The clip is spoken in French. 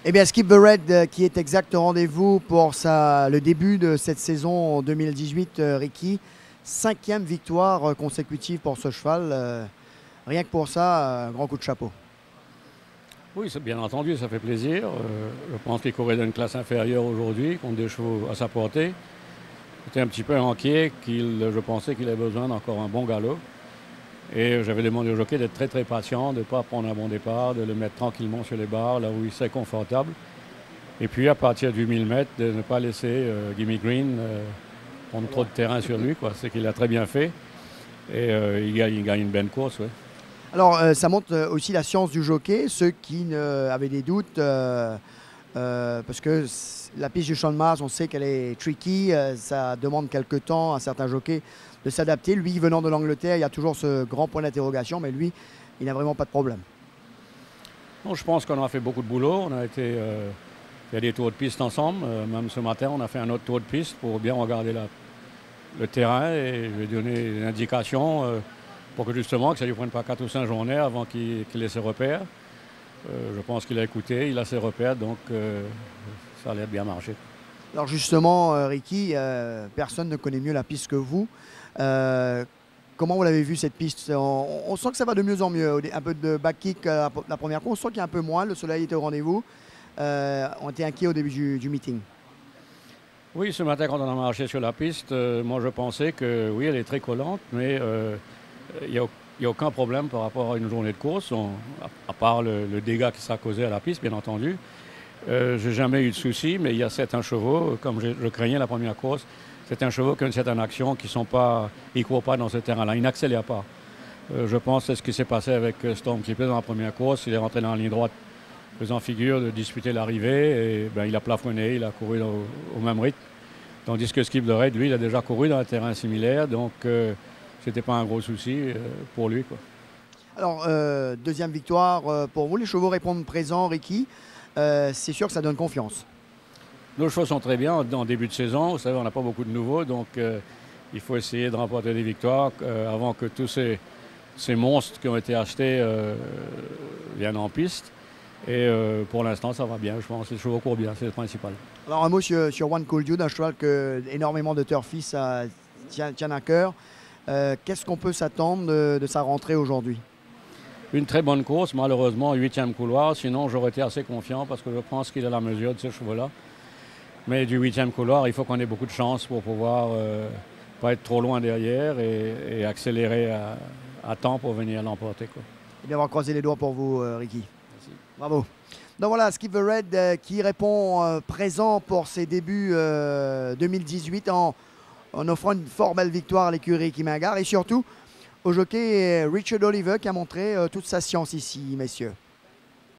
Eh bien, Skip the Red qui est exact au rendez-vous pour le début de cette saison 2018, Ricky. 5e victoire consécutive pour ce cheval. Rien que pour ça, grand coup de chapeau. Oui, c'est bien entendu, ça fait plaisir. Je pense qu'il courait dans une classe inférieure aujourd'hui, contre des chevaux à sa portée. J'étais un petit peu inquiet, je pensais qu'il avait besoin d'encore un bon galop. Et j'avais demandé au jockey d'être très très patient, de ne pas prendre un bon départ, de le mettre tranquillement sur les barres, là où il serait confortable. Et puis à partir du 1000 mètres, de ne pas laisser Gimme Green prendre trop de terrain sur lui. C'est qu'il a très bien fait. Et il gagne une belle course. Ouais. Alors, ça montre aussi la science du jockey. Ceux qui avaient des doutes, parce que la piste du Champ de Mars, on sait qu'elle est tricky. Ça demande quelques temps à certains jockeys de s'adapter. Lui, venant de l'Angleterre, il y a toujours ce grand point d'interrogation, mais lui, il n'a vraiment pas de problème. Bon, je pense qu'on a fait beaucoup de boulot. On a été fait des tours de piste ensemble. Même ce matin, on a fait un autre tour de piste pour bien regarder le terrain et je vais donner des indications pour que justement que ça ne lui prenne pas 4 ou 5 journées avant qu'il ait ses repères. Je pense qu'il a écouté, il a ses repères, donc ça a l'air bien marcher. Alors justement, Ricky, personne ne connaît mieux la piste que vous. Comment vous l'avez vu cette piste? On sent que ça va de mieux en mieux. Un peu de back kick la première course, on sent qu'il y a un peu moins, le soleil était au rendez-vous. On était inquiets au début du meeting. Oui, ce matin quand on a marché sur la piste, moi je pensais que oui, elle est très collante, mais il n'y a aucun problème par rapport à une journée de course, à part le dégât qui sera causé à la piste, bien entendu. Je n'ai jamais eu de soucis, mais il y a certains chevaux, comme je craignais la première course, certains chevaux qui ont une certaine action, qui ne courent pas dans ce terrain-là, ils n'accélèrent pas. Je pense que c'est ce qui s'est passé avec Storm Clippers dans la première course. Il est rentré dans la ligne droite, faisant figure de disputer l'arrivée, et il a plafonné, il a couru au même rythme. Tandis que Skip the Red, lui, il a déjà couru dans un terrain similaire, donc c'était pas un gros souci pour lui. Quoi. Alors, deuxième victoire pour vous. Les chevaux répondent présents, Ricky. C'est sûr que ça donne confiance. Nos chevaux sont très bien en début de saison. Vous savez, on n'a pas beaucoup de nouveaux, donc il faut essayer de remporter des victoires avant que tous ces monstres qui ont été achetés viennent en piste. Et pour l'instant, ça va bien. Je pense que les chevaux courent bien, c'est le principal. Alors, un mot sur One Cold Dude, un cheval que énormément de turfistes tiennent à cœur. Qu'est-ce qu'on peut s'attendre de sa rentrée aujourd'hui? Une très bonne course, malheureusement, 8e couloir. Sinon, j'aurais été assez confiant parce que je pense qu'il a la mesure de ces chevaux-là. Mais du 8e couloir, il faut qu'on ait beaucoup de chance pour pouvoir pas être trop loin derrière et accélérer à temps pour venir l'emporter. Et bien, on va croiser les doigts pour vous, Ricky. Merci. Bravo. Donc voilà, Skip the Red qui répond présent pour ses débuts 2018 en offrant une fort belle victoire à l'écurie Ricky Mingard et surtout au jockey Richard Oliver qui a montré toute sa science ici, messieurs.